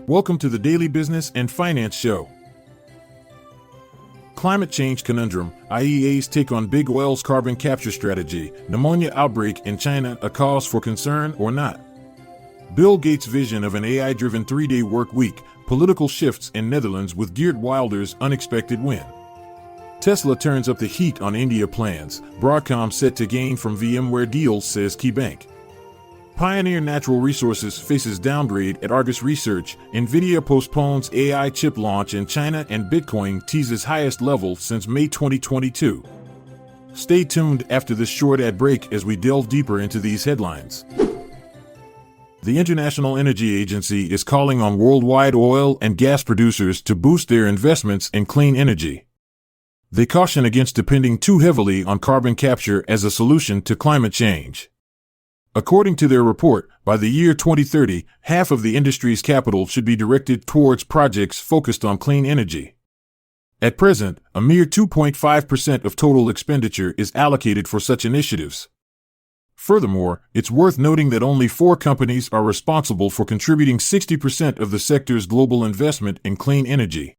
Welcome to the Daily Business and Finance Show. Climate change conundrum, IEA's take on big oil's carbon capture strategy, pneumonia outbreak in China a cause for concern or not? Bill Gates' vision of an AI-driven 3-day work week, political shifts in Netherlands with Geert Wilders' unexpected win. Tesla turns up the heat on India plans, Broadcom set to gain from VMware deals, says KeyBank. Pioneer Natural Resources faces downgrade at Argus Research, Nvidia postpones AI chip launch in China, and Bitcoin teases highest level since May 2022. Stay tuned after this short ad break as we delve deeper into these headlines. The International Energy Agency is calling on worldwide oil and gas producers to boost their investments in clean energy. They caution against depending too heavily on carbon capture as a solution to climate change. According to their report, by the year 2030, half of the industry's capital should be directed towards projects focused on clean energy. At present, a mere 2.5% of total expenditure is allocated for such initiatives. Furthermore, it's worth noting that only 4 companies are responsible for contributing 60% of the sector's global investment in clean energy.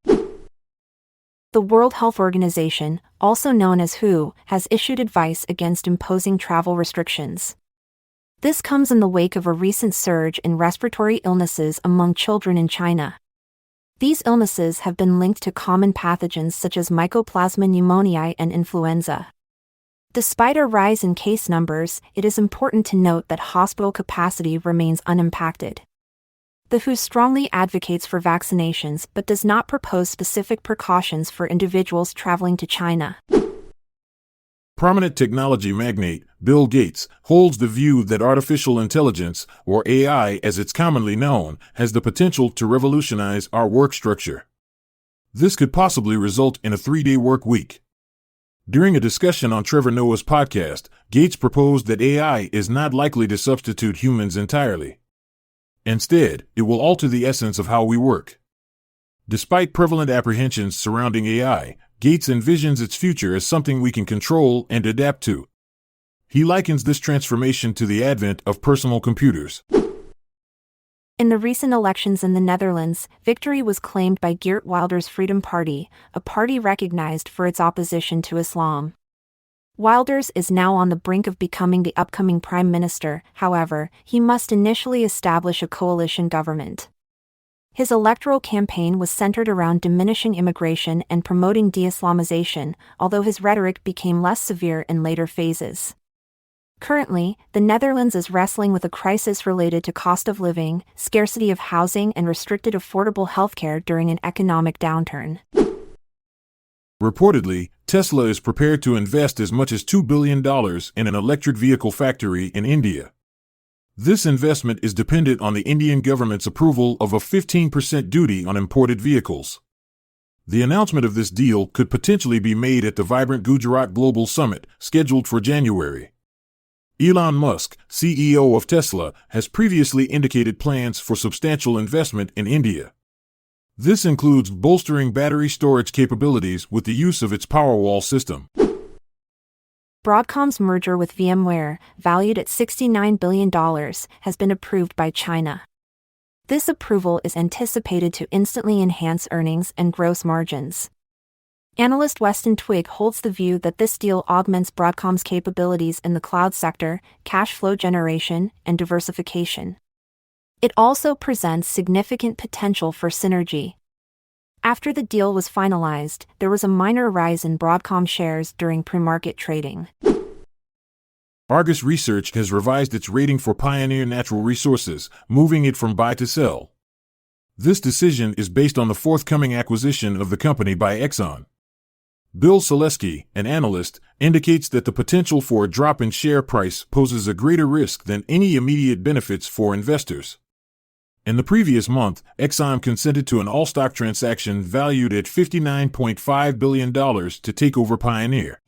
The World Health Organization, also known as WHO, has issued advice against imposing travel restrictions. This comes in the wake of a recent surge in respiratory illnesses among children in China. These illnesses have been linked to common pathogens such as Mycoplasma pneumoniae and influenza. Despite a rise in case numbers, it is important to note that hospital capacity remains unimpacted. The WHO strongly advocates for vaccinations but does not propose specific precautions for individuals traveling to China. Prominent technology magnate Bill Gates holds the view that artificial intelligence, or AI as it's commonly known, has the potential to revolutionize our work structure. This could possibly result in a 3-day work week. During a discussion on Trevor Noah's podcast, Gates proposed that AI is not likely to substitute humans entirely. Instead, it will alter the essence of how we work. Despite prevalent apprehensions surrounding AI, Gates envisions its future as something we can control and adapt to. He likens this transformation to the advent of personal computers. In the recent elections in the Netherlands, victory was claimed by Geert Wilders' Freedom Party, a party recognized for its opposition to Islam. Wilders is now on the brink of becoming the upcoming prime minister. However, he must initially establish a coalition government. His electoral campaign was centered around diminishing immigration and promoting de-Islamization, although his rhetoric became less severe in later phases. Currently, the Netherlands is wrestling with a crisis related to cost of living, scarcity of housing, and restricted affordable healthcare during an economic downturn. Reportedly, Tesla is prepared to invest as much as $2 billion in an electric vehicle factory in India. This investment is dependent on the Indian government's approval of a 15% duty on imported vehicles. The announcement of this deal could potentially be made at the vibrant Gujarat Global Summit, scheduled for January. Elon Musk, CEO of Tesla, has previously indicated plans for substantial investment in India. This includes bolstering battery storage capabilities with the use of its Powerwall system. Broadcom's merger with VMware, valued at $69 billion, has been approved by China. This approval is anticipated to instantly enhance earnings and gross margins. Analyst Weston Twigg holds the view that this deal augments Broadcom's capabilities in the cloud sector, cash flow generation, and diversification. It also presents significant potential for synergy. After the deal was finalized, there was a minor rise in Broadcom shares during pre-market trading. Argus Research has revised its rating for Pioneer Natural Resources, moving it from buy to sell. This decision is based on the forthcoming acquisition of the company by Exxon. Bill Selesky, an analyst, indicates that the potential for a drop in share price poses a greater risk than any immediate benefits for investors. In the previous month, Exxon consented to an all-stock transaction valued at $59.5 billion to take over Pioneer.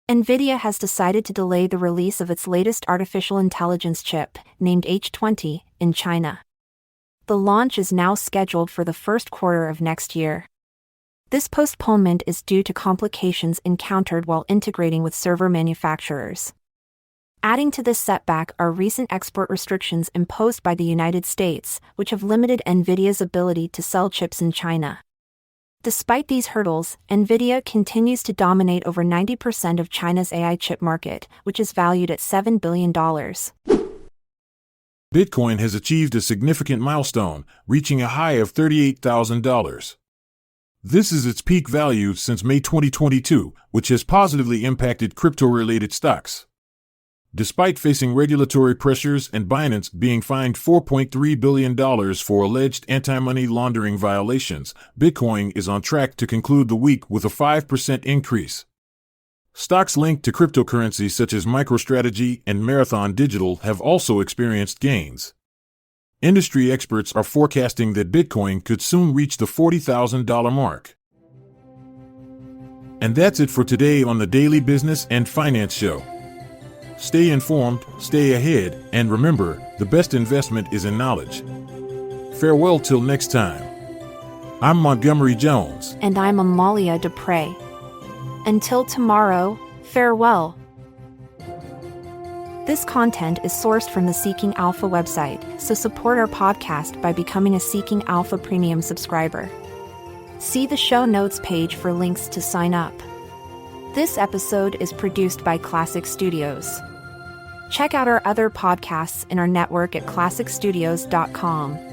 Nvidia has decided to delay the release of its latest artificial intelligence chip, named H20, in China. The launch is now scheduled for the first quarter of next year. This postponement is due to complications encountered while integrating with server manufacturers. Adding to this setback are recent export restrictions imposed by the United States, which have limited NVIDIA's ability to sell chips in China. Despite these hurdles, NVIDIA continues to dominate over 90% of China's AI chip market, which is valued at $7 billion. Bitcoin has achieved a significant milestone, reaching a high of $38,000. This is its peak value since May 2022, which has positively impacted crypto-related stocks. Despite facing regulatory pressures and Binance being fined $4.3 billion for alleged anti-money laundering violations, Bitcoin is on track to conclude the week with a 5% increase. Stocks linked to cryptocurrencies such as MicroStrategy and Marathon Digital have also experienced gains. Industry experts are forecasting that Bitcoin could soon reach the $40,000 mark. And that's it for today on the Daily Business and Finance Show. Stay informed, stay ahead, and remember, the best investment is in knowledge. Farewell till next time. I'm Montgomery Jones. And I'm Amalia Dupre. Until tomorrow, farewell. This content is sourced from the Seeking Alpha website, so support our podcast by becoming a Seeking Alpha Premium subscriber. See the show notes page for links to sign up. This episode is produced by Classic Studios. Check out our other podcasts in our network at classicstudios.com.